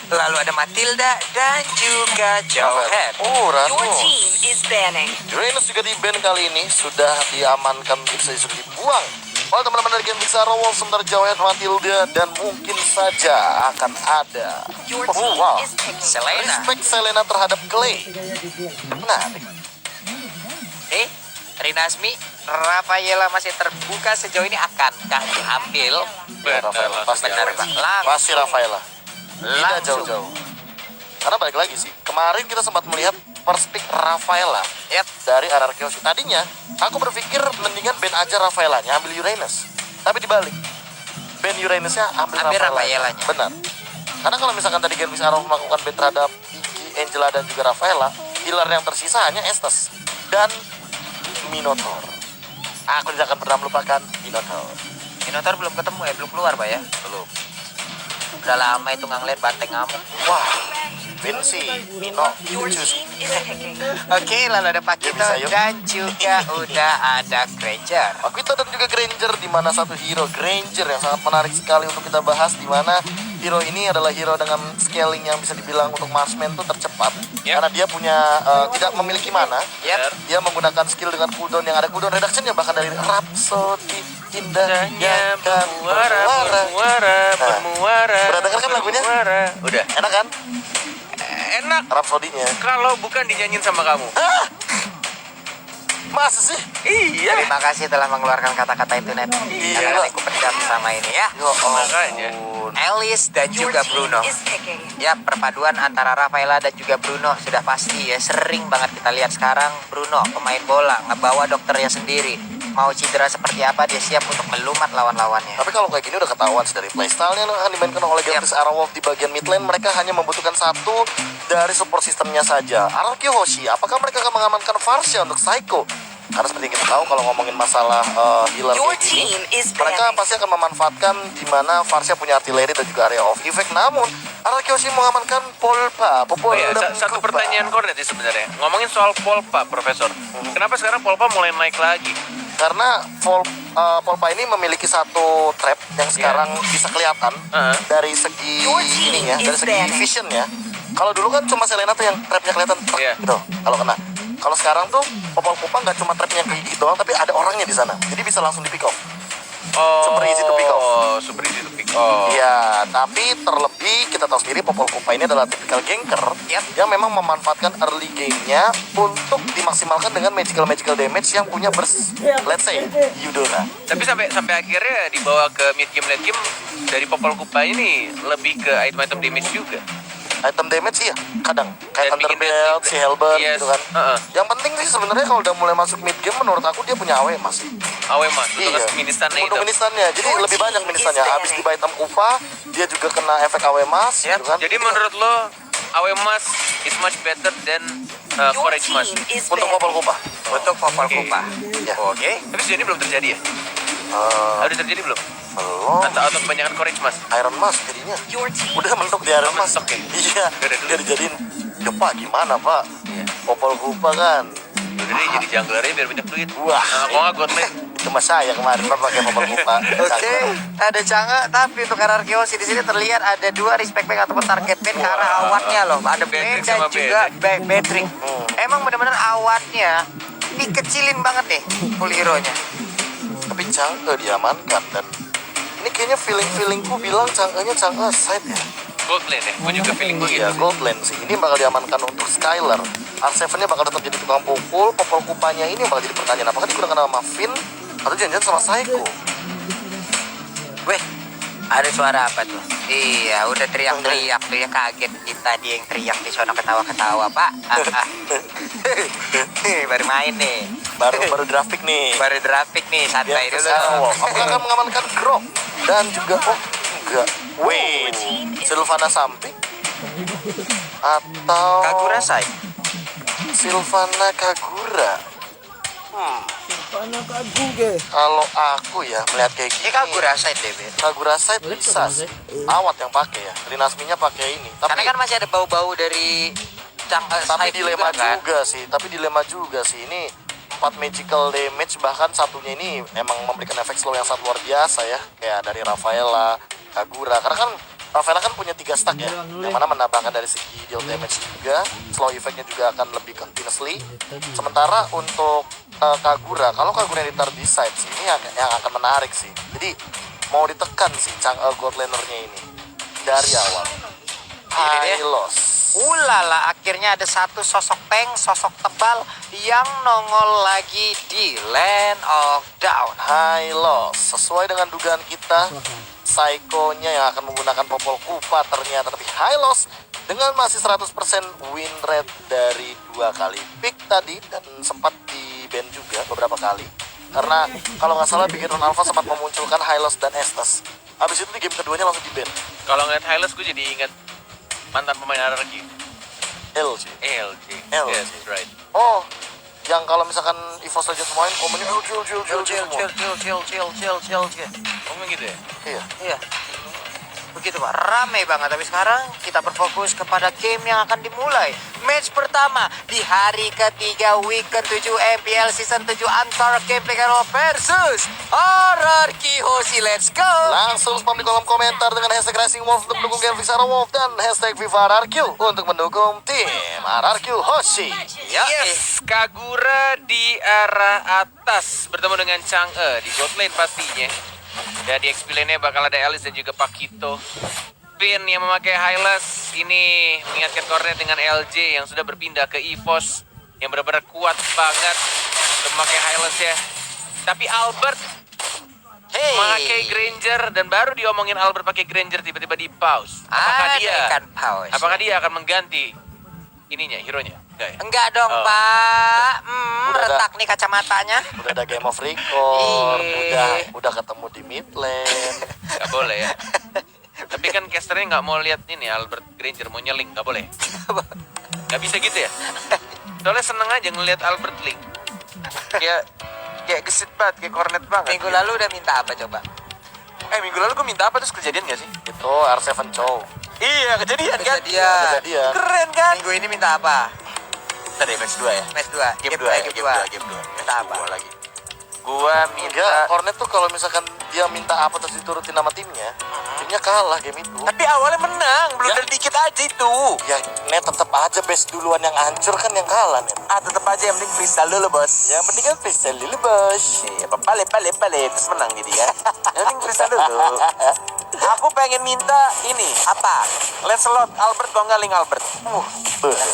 Lalu ada Matilda dan juga Jawhead. Oh, Your Rano. team is banning. Uranus juga di ban kali ini. Sudah diamankan, sudah dibuang oleh teman-teman dari game Pixar Wolf. Sementara Jawhead, Matilda, dan mungkin saja akan ada Your team wow. is picking. Selena. Respect Selena terhadap Clay. Menarik. Rinasmi, Rafaela masih terbuka sejauh ini, akankah diambil? Ya, Rafaela pasti. Benar, Pak. Langsung. Pasti Rafaela. Tidak Langsung. jauh-jauh. Karena balik lagi sih, kemarin kita sempat melihat first pick Rafaela dari RRQ. Tadinya aku berpikir mendingan ban aja Rafaelanya, ambil Uranus. Tapi dibalik, ban Uranusnya ambil Rafaelanya. Benar. Karena kalau misalkan tadi Gen Arrow melakukan ban terhadap Iggy, Angela, dan juga Rafaela, healer yang tersisa hanya Estes dan Minotaur. Aku tidak akan pernah melupakan Minotaur. Minotaur belum ketemu ya, belum keluar Pak ya? Belum. Udah lama itu nggak ngeliat banteng ngamuk. Wah, Vinci, Mino, Your Jus. team is picking. Oke, lalu ada Pakito bisa, yuk. dan juga udah ada Granger. Akito dan juga Granger, di mana satu hero Granger yang sangat menarik sekali untuk kita bahas, di mana hero ini adalah hero dengan scaling yang bisa dibilang untuk marksman tuh tercepat. Karena dia punya tidak memiliki mana. Dia menggunakan skill dengan cooldown yang ada cooldown reduction-nya, bahkan dari Rhapsody indahnya kan bermuara. Udah denger kan lagunya? Udah. Enak kan? Enak Rhapsody-nya. kalau bukan dinyanyiin sama kamu. Masa sih? Iya. Terima kasih telah mengeluarkan kata-kata itu, Net. Iya. Karena aku pedam sama ini ya. Yo, Makanya. Alice dan Your juga team Bruno. is picking. Ya, perpaduan antara Rafaela dan juga Bruno sudah pasti ya. Sering banget kita lihat sekarang Bruno pemain bola ngebawa dokternya sendiri. Mau cedera seperti apa, dia siap untuk melumat lawan-lawannya. Tapi kalau kayak gini udah ketahuan sih dari playstyle-nya yang akan dimainkan oleh Games Arrowwolf di bagian mid lane. Mereka hanya membutuhkan satu dari support sistemnya saja. RRQ Hoshi, apakah mereka akan mengamankan Varsha untuk Psycho? Karena seperti yang kita tahu kalau ngomongin masalah healer Your kayak gini, team is mereka banning. pasti akan memanfaatkan di mana Varsha punya artileri dan juga area of effect. Namun RRQ Hoshi mengamankan Polpa. Oh iya, satu pertanyaan Kornet sih sebenarnya. Ngomongin soal Polpa, Profesor. Kenapa sekarang Polpa mulai naik lagi? Karena Polpa ini memiliki satu trap yang sekarang bisa kelihatan dari segi Your team ininya, dari is segi banning. visionnya. Kalau dulu kan cuma Selena tuh yang trapnya kelihatan Iya. gitu, kalau kena. Kalau sekarang tuh Popol Pupa nggak cuma trapnya kayak gitu doang, tapi ada orangnya di sana, jadi bisa langsung di pick off. Super easy to pick off. Super easy to pick off. Iya, tapi terlebih kita tahu sendiri Popol Pupa ini adalah tipikal ganker yang memang memanfaatkan early game-nya untuk dimaksimalkan dengan magical damage yang punya burst, let's say Eudora. Tapi sampai akhirnya dibawa ke mid game late game dari Popol Kupa ini lebih ke item damage juga. Item damage iya, kadang kayak Dan bikin Thunderbelt, damage. si Hellburn Yes. gitu kan. Yang penting sih sebenarnya kalau udah mulai masuk mid game, menurut aku dia punya AW mas. Awe mas, untuk Iya. ministannya itu. Untuk ministannya, jadi Your lebih team banyak ministannya. is Habis di item Kupa, dia juga kena efek AW mas, gitu kan. Jadi menurut lo Awe mas is much better than Your Courage mas. team is untuk Popol banning. Kupa. Untuk Popol Oke. Kupa. Ya. Oke. Tapi sejauh ini belum terjadi ya? Udah terjadi belum? Belum. Atau kebanyakan Courage mas? Iron Mas jadinya. Your team Udah mentok di Iron Mas. mentok ya? Iya. Udah dulu. Dia dijadiin. Ya Pak, gimana Pak? Iya. Popol Kupa kan. Udah deh jadi jungler aja biar banyak duit. Wah. Kok nggak god lane? Itu mas saya kemarin Pak pakai Popol Kupa. Oke, ada Canga, tapi untuk RRQ Hoshi di sini terlihat ada dua respect back ataupun target ban ke arah awannya loh. Ada ban Bedrick dan sama juga Bedrick. Emang benar-benar awannya dikecilin banget nih full hero-nya. Tapi Chang'e diamankan dan ini kayaknya feelingku bilang Chang'e-nya Chang'e side ya. Gold lane ya? Gue juga feeling gue Iya, gitu. gold lane sih. Ini bakal diamankan untuk Skylar. R7-nya bakal tetap jadi tukang pukul. Popol Kupanya ini bakal jadi pertanyaan. Apakah digunakan sama Finn atau jangan-jangan sama Psycho? Weh, ada suara apa tuh? Iya, udah teriak-teriak tuh ya, kaget kita dia yang teriak di sono ketawa-ketawa, Pak. Baru main nih. Baru grafik nih. Baru grafik nih, santai Yang dulu. Arrowwolf. Apakah akan mengamankan Grok dan juga enggak. Wait, Sylvana samping atau Kagura Sai. Sylvana Kagura. Kalau aku ya melihat kayak Ini gini, Kagura Sai deh, Ben. Kagura side bisa sih. Awat yang pakai ya. Rinasminya pakai ini. Karena Tapi kan masih ada bau-bau dari tapi Sai dilema kan? juga sih. Tapi dilema juga sih. Ini 4 magical damage, bahkan satunya ini emang memberikan efek slow yang sangat luar biasa ya. Kayak dari Rafaela, Kagura. Karena kan Rafaela kan punya 3 stack ya, yang mana menambahkan dari segi deal damage juga, slow effect-nya juga akan lebih continuously. Sementara untuk Kagura, kalau Kagura yang ditaruh di side sih, ini yang akan menarik sih. Jadi mau ditekan sih Gold Laner-nya ini dari awal. Ini dia. Hylos. Ulala, akhirnya ada satu sosok tank, sosok tebal yang nongol lagi di Land of Dawn. Hylos, sesuai dengan dugaan kita, Psycho-nya yang akan menggunakan Popol Kupa ternyata, tapi Hylos dengan masih 100% win rate dari 2 kali pick tadi, dan sempat di ban juga beberapa kali. Karena kalau nggak salah Big Iron Alpha sempat memunculkan Hylos dan Estes. Habis itu di game keduanya langsung di ban. Kalau ngeliat Hylos gue jadi ingat mantan pemain RRQ. LG. LG. LG. Yes, right. Oh, yang kalau misalkan EVOS Legends main komennya chill. Ngomong gitu ya? Iya. Iya. Begitu Pak, ramai banget. Tapi sekarang kita berfokus kepada game yang akan dimulai. Match pertama di hari ketiga week ke-7 MPL Season 7 antara KPKRO versus RRQ Hoshi. Let's go! Langsung spam di kolom komentar dengan hashtag Rising Wolf untuk mendukung game Vixara Wolf dan hashtag Viva RRQ untuk mendukung tim RRQ Hoshi. Yes, Kagura di arah atas bertemu dengan Chang'e di bot lane pastinya. Dan di XP lane-nya bakal ada Alice dan juga Pakito. Finn yang memakai Hylos ini mengingatkan Cornet dengan LJ yang sudah berpindah ke EVOS yang benar-benar kuat banget untuk memakai Hylos ya. Tapi Albert memakai Granger dan baru diomongin Albert pakai Granger tiba-tiba di pause. Apakah dia akan mengganti ininya, hero-nya? Enggak ya? Enggak dong, Oh. Pak. Udah Retak nih kacamatanya. Udah ada game of record, Ih. udah ketemu di mid lane. Nggak boleh ya. Tapi kan casternya nggak mau lihat ini Albert Granger mau nyeling, nggak boleh. Nggak bisa gitu ya. Soalnya seneng aja ngelihat Albert link. Kayak gesit banget, kayak cornet banget. Minggu lalu udah minta apa coba? Minggu lalu gue minta apa terus kejadian nggak sih? Itu R7 Chow. Iya, kejadian kan? Kejadian. Keren kan? Minggu ini minta apa? Tadi match 2 ya? Match 2. Game 2. Minta apa? Lagi. Gua minta Enggak, Cornet tuh kalau misalkan dia minta apa terus diturutin nama timnya, timnya kalah game itu. tapi awalnya menang, belum Ya. dari dikit aja itu. Ya, Net tetap aja base duluan yang hancur kan yang kalah, Net. Tetep aja yang penting freestyle dulu, Bos. Yang penting kan freestyle dulu, bos. Iya, balik terus menang jadi ya. Yang penting freestyle dulu. Aku pengen minta ini, Apa? Lancelot Albert Gonggaling Albert.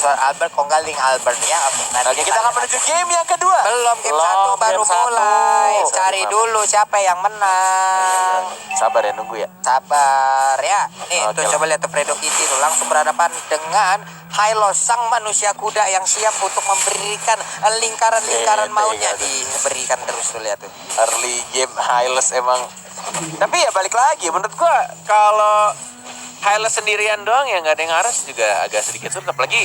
Soal Albert Konggaling Albert ya. Oke, kita akan menuju game yang kedua. Belum game Belum, 1 baru game satu. mulai. Cari dulu siapa yang menang. Sabar ya, nunggu ya. Sabar ya. Nih, Oke tuh lah. coba lihat tuh Fredo Kitty tuh langsung berhadapan dengan Hylos, sang manusia kuda yang siap untuk memberikan lingkaran-lingkaran Bete, maunya. gak ada. Diberikan terus tuh lihat tuh. Early game Hylos emang. Tapi ya balik lagi, menurut gua kalau Hylos sendirian doang ya nggak ada yang ngaras juga agak sedikit sulit. Apalagi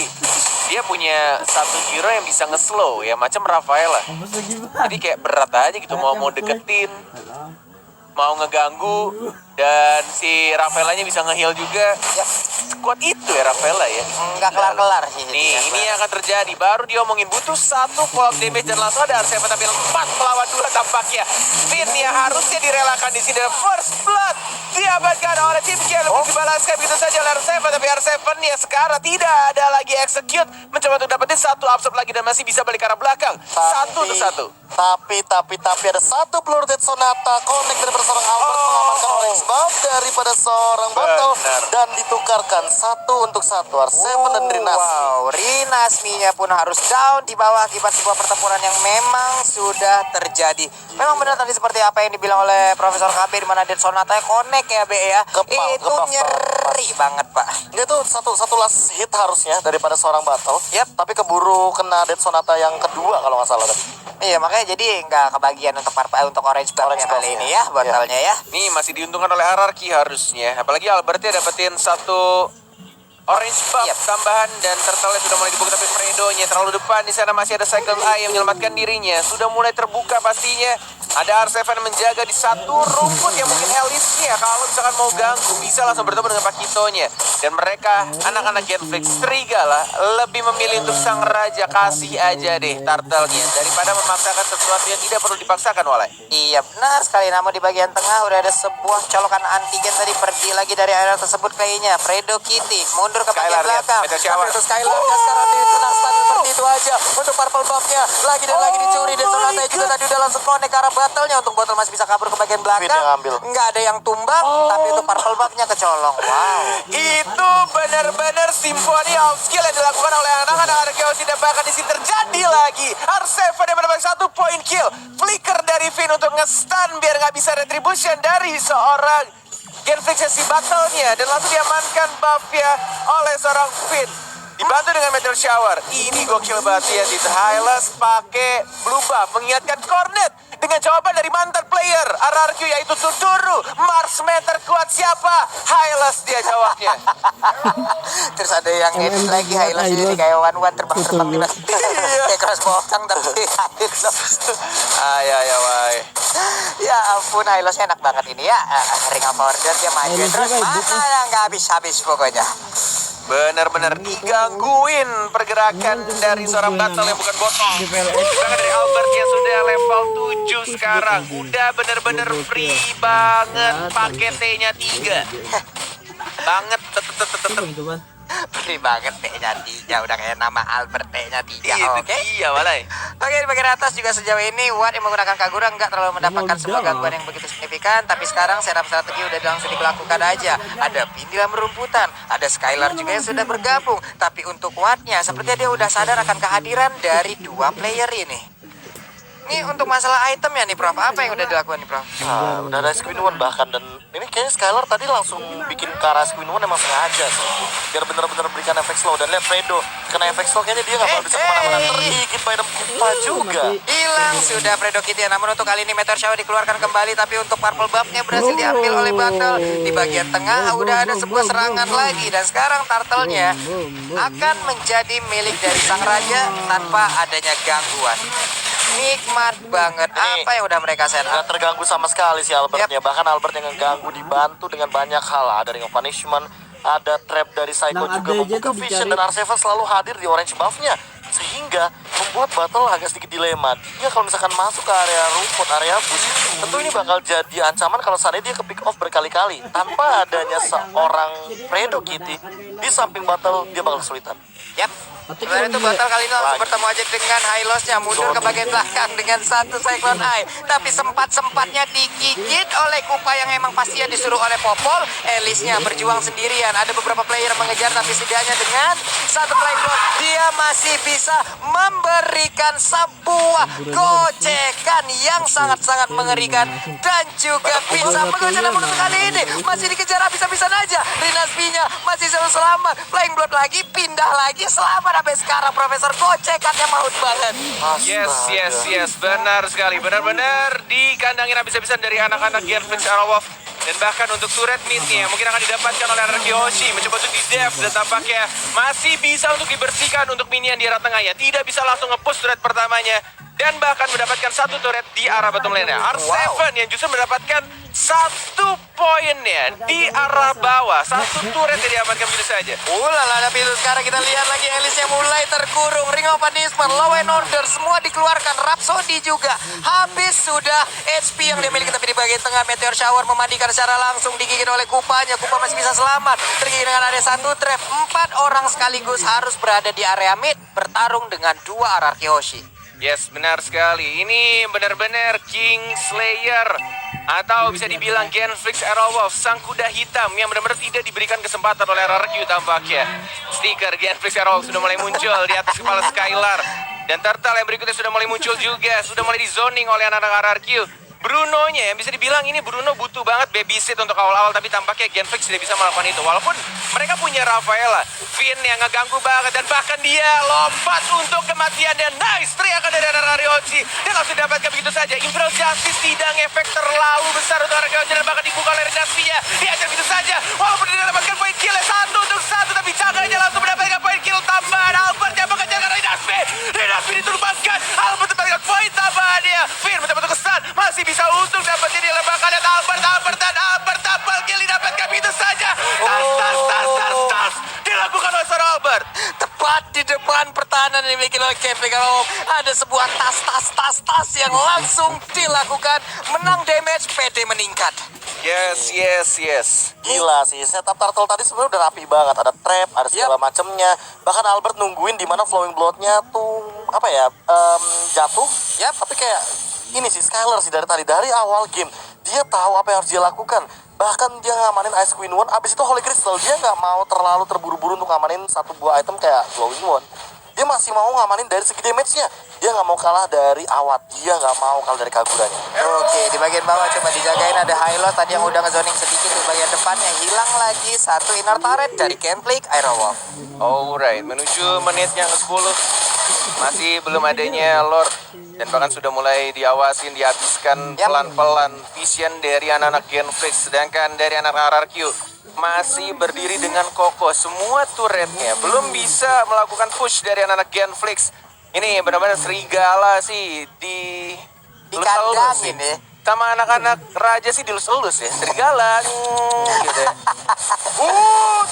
dia punya satu hero yang bisa nge-slow ya macam Rafaela. Jadi kayak berat aja gitu mau deketin, mau ngeganggu, dan si Rafaelanya bisa nge-heal juga. Ya, sekuat itu ya Rafaela ya. Nggak kelar-kelar sih. Nih, ini yang akan terjadi. Baru diomongin butuh 1 fall damage dan langsung ada R7 tampil 4 melawan 2 tampaknya. Finn yang harusnya direlakan di sini. First blood diamankan oleh tim Kiel. Dibalaskan begitu saja oleh R7, tapi R7 ya sekarang tidak ada lagi execute. Mencoba untuk dapetin 1 absorb lagi dan masih bisa balik ke arah belakang. 1 untuk 1. Tapi ada 1 peluru Dead Sonata connect daripada seorang Albert mengamankan Orange Buff daripada seorang Botol Benar. dan ditukarkan 1 untuk 1 R7 dan Rinasmi. Wow, Rinasminya pun harus down di bawah akibat sebuah pertempuran yang memang sudah terjadi. Memang benar tadi seperti apa yang dibilang oleh Profesor KB di mana Dead Sonata connect ya Be ya. Itu Ngebuff nyeri banget Pak. Dia tuh satu last hit harusnya daripada seorang Battle. Yap. Tapi keburu kena Dead Sonata yang kedua kalau nggak salah tadi. Iya makanya jadi nggak kebagian untuk Orange Buff Orange kali Buff, ini ya. ya botolnya ya. Nih masih diuntungkan oleh RRQ harusnya. Apalagi Albertnya dapetin 1 Orange buff Yep. tambahan dan turtle sudah mulai dibuka, tapi Fredo-nya terlalu depan. Di sana masih ada Cyclone Eye yang menyelamatkan dirinya. Sudah mulai terbuka pastinya. Ada R7 menjaga di satu rumput yang mungkin Alice-nya kalau misalkan mau ganggu bisa langsung bertemu dengan Pakito-nya. Dan mereka anak-anak Genflix Serigala lebih memilih untuk sang raja. Kasih aja deh turtle-nya daripada memaksakan sesuatu yang tidak perlu dipaksakan, Walai. Iya benar sekali, namun di bagian tengah udah ada sebuah colokan antigen tadi pergi lagi dari area tersebut kayaknya. Fredo Kitty mundur ke bagian Skylar, lihat. belakang. Meteor shower. Tapi itu Skylar dan sekarang tenang stabil seperti itu aja. Untuk purple buff-nya lagi dan lagi dicuri. Dan sebelah saya juga tadi udah langsung connect ke arah battle-nya. Untuk botol masih bisa kabur ke bagian belakang. Finn yang ngambil. Nggak ada yang tumbang, tapi untuk purple buff-nya kecolong. Wow. Itu benar-benar simfoni of skill yang dilakukan oleh anak-anak Arkeos. Tidak bakal di sini terjadi lagi. R7 yang mendapatkan 1 point kill. Flicker dari Finn untuk nge-stun biar nggak bisa retribution dari seorang Genflix sesi battle-nya. Dan langsung diamankan buff-nya oleh seorang Finn. Dibantu dengan Meteor Shower. Ini gokil banget ya. Hylas pakai blue buff mengingatkan Cornet dengan jawaban dari mantan player RRQ yaitu Tuturu. Marksman terkuat siapa? Hylas dia jawabnya. Terus ada yang edit lagi highlight ini kayak one terbang-terbang di belakang. Kayak keras botang tapi Ay, wai. ya ampun, Hylos-nya enak banget ini ya. Ring of Order dia maju terus mana yang nggak habis-habis pokoknya. Benar-benar digangguin pergerakan dari seorang battle yang bukan botol. Bahkan dari Albert yang sudah level 7 sekarang. Udah benar-benar free banget. Pakai T-nya 3. Banget. Beri banget T-nya 3, udah kayak nama Albert T-nya 3. Oke. Iya, walai. Oke, di bagian atas juga sejauh ini Watt yang menggunakan Kagura nggak terlalu mendapatkan sebuah gangguan yang begitu signifikan. Tapi sekarang setup strategi udah langsung dilakukan aja. Ada Pin di dalam rumputan, ada Skylar juga yang sudah bergabung. Tapi untuk Watt-nya sepertinya dia udah sadar akan kehadiran dari dua player ini. Ini untuk masalah item ya nih Prof, apa yang udah dilakukan nih Prof? Nah, udah ada Squin One bahkan, dan ini kayaknya Skylar tadi langsung bikin ke arah Squin One emang sengaja sih, biar bener-bener berikan efek slow. Dan lihat Fredo kena efek slow, kayaknya dia nggak bakal bisa kemana-mana. Terigit by them Kupa juga. Hilang sudah Fredo Kitty ya. Namun untuk kali ini Meteor Shower dikeluarkan kembali, tapi untuk purple buff-nya berhasil diambil oleh Battle. Di bagian tengah udah ada sebuah serangan lagi, dan sekarang turtle-nya akan menjadi milik dari sang raja tanpa adanya gangguan. Nikmat banget. Apa yang udah mereka set up? Nggak terganggu sama sekali sih Albertnya. Bahkan Albert yang ngeganggu dibantu dengan banyak hal. Ada ring of punishment, ada trap dari Psycho juga membuka vision, dan R7 selalu hadir di orange buff-nya. Sehingga membuat battle agak sedikit dilema. Dia kalau misalkan masuk ke area rumput, area bus, tentu ini bakal jadi ancaman kalau seandainya dia ke pick off berkali-kali. Tanpa adanya seorang Fredo Kitty di samping battle, dia bakal kesulitan. Yap. Sebenarnya itu Battle kali ini langsung bertemu aja dengan Hylos-nya, mundur ke bagian belakang dengan satu Cyclone Eye. Tapi sempat-sempatnya digigit oleh Kupa yang emang pastinya disuruh oleh Popol. Alice-nya berjuang sendirian. Ada beberapa player mengejar, tapi setidaknya dengan satu flying ball dia masih bisa memberikan sebuah gocekan yang sangat-sangat mengerikan dan juga bisa mengejar. Namun untuk kali ini masih dikejar habis-habisan aja. Rinaspi-nya masih selalu selamat. Flying Blood lagi, pindah lagi, selamat sampai sekarang. Profesor gocekannya maut banget. Yes, benar sekali. Benar-benar dikandangin habis-habisan dari anak-anak Genflix Arrowwolf. Dan bahkan untuk turret mid-nya mungkin akan didapatkan oleh Arkeoshi. Mencoba untuk di-def dan tampaknya masih bisa untuk dibersihkan untuk minion di arah tengahnya. Tidak bisa langsung nge-push turret pertamanya. Dan bahkan mendapatkan satu turret di arah bottom lane-nya. R7 yang justru mendapatkan satu poinnya di arah bawah. Satu turret yang diamankan begitu saja. Ulala, tapi itu sekarang kita lihat lagi Alice yang mulai terkurung. Ring of Punishment, Law and Order semua dikeluarkan. Rhapsody juga habis sudah HP yang dimiliki, tapi di bagian tengah Meteor Shower memandikan secara langsung, digigit oleh Kupanya. Kupa masih bisa selamat. Tergigit dengan ada satu trap. 4 orang sekaligus harus berada di area mid bertarung dengan 2 RRQ Hoshi. Yes, benar sekali. Ini benar-benar King Slayer atau bisa dibilang Genflix Arrowwolf, sang kuda hitam yang benar-benar tidak diberikan kesempatan oleh RRQ tampaknya. Stiker Genflix Arrowwolf sudah mulai muncul di atas kepala Skylar. Dan turtle yang berikutnya sudah mulai muncul juga. Sudah mulai di zoning oleh anak-anak RRQ. Bruno-nya yang bisa dibilang ini Bruno butuh banget babysit untuk awal-awal, tapi tampaknya Genflix tidak bisa melakukan itu. Walaupun mereka punya Rafaela, Finn yang ngeganggu banget, dan bahkan dia lompat untuk kematian. Dan nice teriakan dari Arariochi. Dan langsung didapatkan begitu saja. Imperial Justice tidak ngefek terlalu besar untuk Arariochi, dan bahkan dibuka oleh Rinaspi-nya. Diajar begitu saja. Walaupun tidak dapatkan poin kill 1 untuk 1, tapi jaga dilakukan oleh seorang Albert. Tepat di depan pertahanan yang dimiliki oleh Kevin Garov, ada sebuah tas yang langsung dilakukan. Menang damage, PD meningkat. Yes. Gila sih, setup turtle tadi sebenarnya udah rapi banget. Ada trap, ada segala macemnya. Bahkan Albert nungguin di mana flowing blood-nya tuh apa ya jatuh. Ya, tapi kayak ini sih Skylar sih dari awal game dia tahu apa yang harus dia lakukan. Bahkan dia ngamanin Ice Queen One, abis itu Holy Crystal. Dia nggak mau terlalu terburu-buru untuk ngamanin satu buah item kayak Glowing One. Dia masih mau ngamanin dari segi damage-nya. Dia nggak mau kalah dari awat. Dia nggak mau kalah dari Kaguranya. Oke, di bagian bawah coba dijagain, ada Hilo tadi yang udah ngezoning sedikit. Di bagian depannya hilang lagi satu inner turret dari Gameplay Aerowolf. Alright, menuju menit yang ke-10. Masih belum adanya Lord. Dan bahkan sudah mulai diawasin, dihabiskan pelan-pelan vision dari anak-anak Genflix. Sedangkan dari anak RRQ masih berdiri dengan kokoh. Semua turretnya belum bisa melakukan push dari anak-anak Genflix. Ini benar-benar serigala sih Dikandangin ya. sama anak-anak raja sih dilus-elus ya. Serigala gitu ya.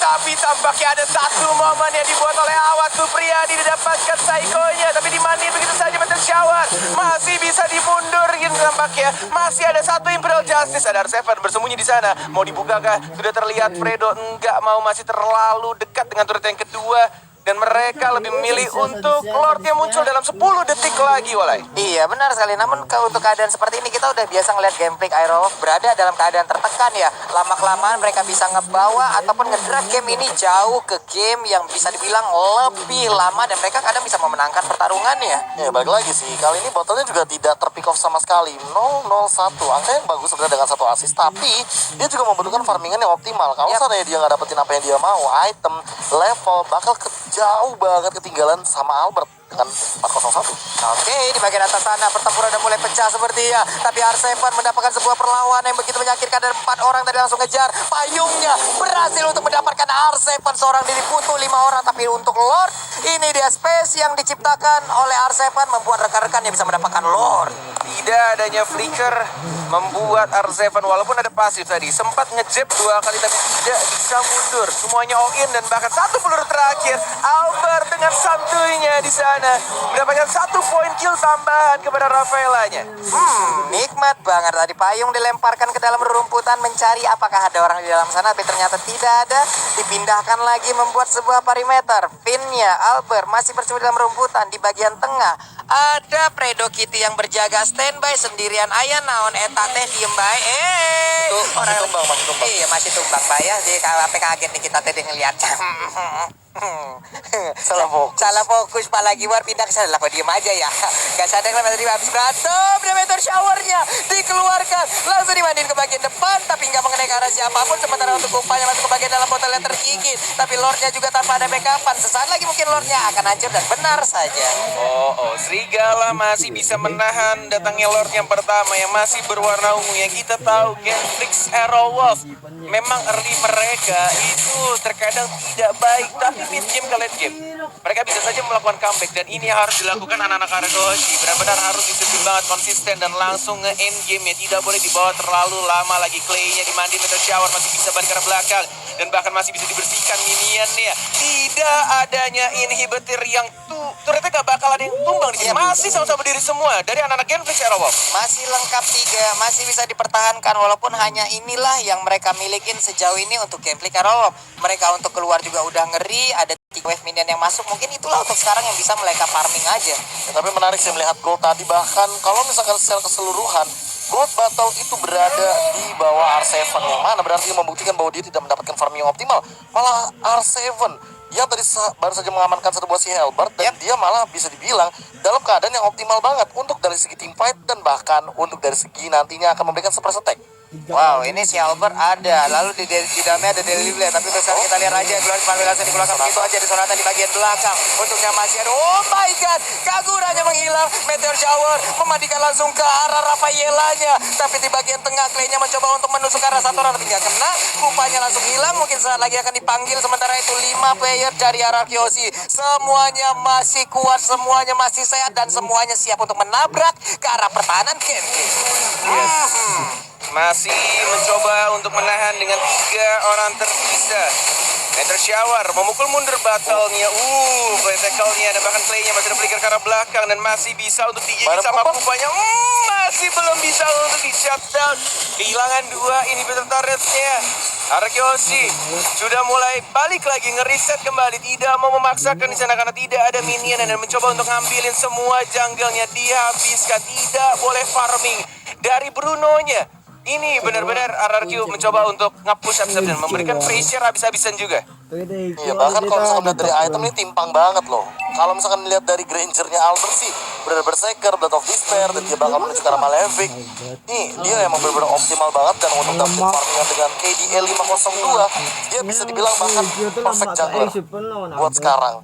Tapi tampaknya ada satu momen yang dibuat oleh Awat Supriyadi didapatkan Saikonya, tapi dimani begitu saja Meteor Shower. Masih bisa dimundur gitu tampaknya. Masih ada satu Imperial Justice, ada R7 bersembunyi di sana. Mau dibukakah? Sudah terlihat Fredo enggak mau, masih terlalu dekat dengan turret yang kedua. Dan mereka lebih memilih untuk Lord yang muncul dalam 10 detik lagi, Walai. Iya benar sekali, namun untuk keadaan seperti ini kita udah biasa ngeliat Gameplay Aerowolf berada dalam keadaan tertekan ya. Lama-kelamaan mereka bisa ngebawa ataupun ngedrag game ini jauh ke game yang bisa dibilang lebih lama. Dan mereka kadang bisa memenangkan pertarungannya. Ya balik lagi sih, kali ini botolnya juga tidak terpick off sama sekali. 0-0-1, angka yang bagus sebenarnya dengan satu assist. Tapi dia juga membutuhkan farmingan yang optimal. Kalau misalnya dia nggak dapetin apa yang dia mau, item, level, bakal jauh banget ketinggalan sama Albert dengan 401. Oke, di bagian atas sana pertempuran udah mulai pecah sepertinya. Tapi R7 mendapatkan sebuah perlawanan yang begitu menyakitkan dan 4 orang tadi langsung ngejar. Payungnya berhasil untuk mendapatkan R7 seorang diri butuh 5 orang. Tapi untuk Lord, ini dia space yang diciptakan oleh R7 membuat rekan-rekan yang bisa mendapatkan Lord. Tidak adanya flicker membuat R7 walaupun ada pasif tadi sempat ngejab 2 kali tapi tidak bisa mundur. Semuanya all in dan bahkan satu peluru terakhir Albert dengan santuinya di sana mendapatkan 1 poin kill tambahan kepada Rafaelanya. Nikmat banget tadi payung dilemparkan ke dalam rerumputan mencari apakah ada orang di dalam sana, tapi ternyata tidak ada. Dipindahkan lagi membuat sebuah perimeter. Pinnya Albert masih bersembunyi dalam rumputan. Di bagian tengah ada Predo Kitty yang berjaga standby sendirian. Ayah naon eta teh diem bae. Masih tumbang. Iya masih tumbang Pak ya. Jadi KWP kaget nih kita teh ngeliat. Salah fokus Pak lagi war pindah ke sana lah, kok diem aja ya. Gak sadar kenapa tadi habis berantem. Meteor showernya dikeluarkan langsung dimandiin ke bagian depan, tapi nggak mengenai ke arah siapapun. Sementara untuk upaya masuk ke bagian dalam botol yang tergigit, tapi Lordnya juga tanpa ada backupan. Sesaat lagi mungkin Lordnya akan hancur dan benar saja. Serigala masih bisa menahan datangnya Lord yang pertama yang masih berwarna ungu. Yang kita tahu Genflix Aerowolf memang early mereka itu terkadang tidak baik, tapi mid game ke late game mereka bisa saja melakukan comeback. Dan ini yang harus dilakukan anak-anak Aragoshi. Benar-benar harus disiplin banget, konsisten dan langsung nge-end game ya. Tidak boleh dibawa terlalu lama lagi. Clay-nya dimandi, Meteor Shower masih bisa balik ke belakang dan bahkan masih bisa dibersihkan minion-nya. Tidak adanya inhibitor yang turretnya gak bakal ada yang tumbang di sini. Masih sama-sama berdiri semua dari anak-anak Genflix Aerowolf. Masih lengkap 3, masih bisa dipertahankan walaupun hanya inilah yang mereka milikin sejauh ini untuk Gameplay Aerowolf. Mereka untuk keluar juga udah ngeri, ada 3 wave minion yang masuk. Mungkin itulah untuk sekarang yang bisa mereka farming aja. Ya, tapi menarik sih melihat gold tadi, bahkan kalau misalkan secara keseluruhan gold battle itu berada di bawah R7, yang mana berarti membuktikan bahwa dia tidak mendapatkan farming yang optimal. Malah R7 yang tadi baru saja mengamankan satu buah si Helbert, dan dia malah bisa dibilang dalam keadaan yang optimal banget untuk dari segi team fight dan bahkan untuk dari segi nantinya akan memberikan super attack. Wow, ini si Albert ada, lalu di dalamnya ada Delivery, tapi sekarang kita lihat aja keluar langsung dikeluarkan begitu aja di sonatan di bagian belakang. Untuknya masih ada, oh my god, Kaguranya menghilang. Meteor Shower memandikan langsung ke arah Rafaelanya, tapi di bagian tengah Clay-nya mencoba untuk menusuk ke arah satu orang, tapi nggak kena. Kupanya langsung hilang, mungkin saat lagi akan dipanggil. Sementara itu 5 player dari RRQ semuanya masih kuat, semuanya masih sehat dan semuanya siap untuk menabrak ke arah pertahanan Genflix. Masih mencoba untuk menahan dengan 3 orang tersisa. Meteor Shower memukul mundur battle-nya. Tackle-nya dan bahkan play-nya masih terflicker ke arah belakang dan masih bisa untuk digigit Bareng sama Kupang. Pupanya. Masih belum bisa untuk di shutdown. Kehilangan 2 inhibitor turret-nya. Arkeosi sudah mulai balik lagi ngeriset kembali, tidak mau memaksakan di sana karena tidak ada minion dan mencoba untuk ngambilin semua jungle-nya, dihabiskan, tidak boleh farming dari Bruno-nya. Ini benar-benar RRQ mencoba untuk nge-push up dan memberikan pressure habis-habisan juga. Iya, bahkan kalau misalkan lihat dari item ini timpang banget loh. Kalau misalkan lihat dari Granger-nya Albert sih, benar Berserker, Blood of Despair, dan dia bakal menuju ke arah Malefic. Nih, dia emang benar-benar optimal banget dan untuk dapetin farmingan dengan KDA 502, dia bisa dibilang bahkan perfect jungler buat sekarang.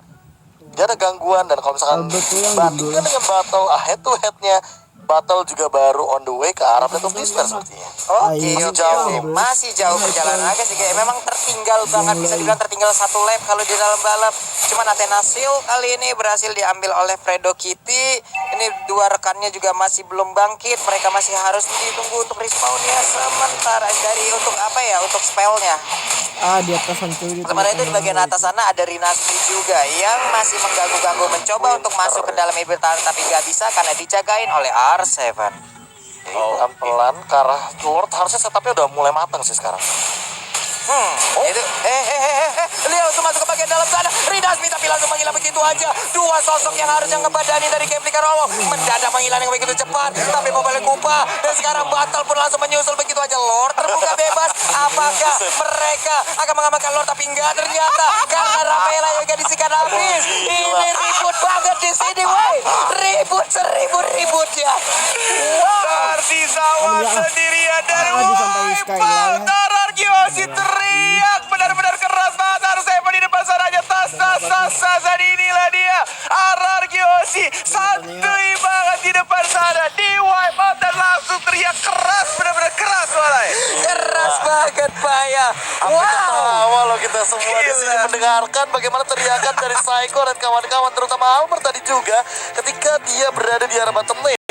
Dia ada gangguan dan kalau misalkan bandingkan dengan battle head to head-nya, battle juga baru on the way ke arah Blood of Despair sepertinya. Oke, Masih jauh. masih jauh perjalanan agak sih kayak memang tertinggal banget, bisa dibilang tertinggal 1 lap kalau di dalam balap. Cuman Athena Seal kali ini berhasil diambil oleh Fredo Kitty. Ini 2 rekannya juga masih belum bangkit, mereka masih harus ditunggu untuk respawnnya sementara dari untuk apa ya, untuk spellnya. Di atas cuy. Sementara itu di bagian atas sana ada Rinasmi juga yang masih mengganggu-ganggu mencoba untuk masuk ke dalam inhibitor tapi nggak bisa karena dijagain oleh R7. Pelan-pelan ke arah Lord, harusnya setupnya udah mulai matang sih sekarang. Itu Leo langsung masuk ke bagian dalam sana. Rinasmi tapi langsung menghilang begitu aja. 2 sosok yang harusnya ngebadani dari Kevli Karowo mendadak menghilang yang begitu cepat. Tapi Mobile Kupa dan sekarang Battle pun langsung menyusul begitu aja. Lord terbuka bebas. Apakah mereka akan mengamankan Lord? Tapi enggak ternyata karena Rafaela juga disikat habis. Ini ribut banget di sini, woi. Ribut seribut-ributnya. Tersisa sendirian dan sampai Skyline. Arkeosi teriak benar-benar keras banget. Harus di depan sana aja. Tas dan inilah dia Arkeosi santuy banget di depan sana, di wipe out dan langsung teriak keras, benar-benar keras malah. Keras banget, Pak ya. Wow. Ketawa loh kita semua di sini mendengarkan bagaimana teriakan dari Psycho dan kawan-kawan, terutama Albert tadi juga ketika dia berada di arah bottom lane.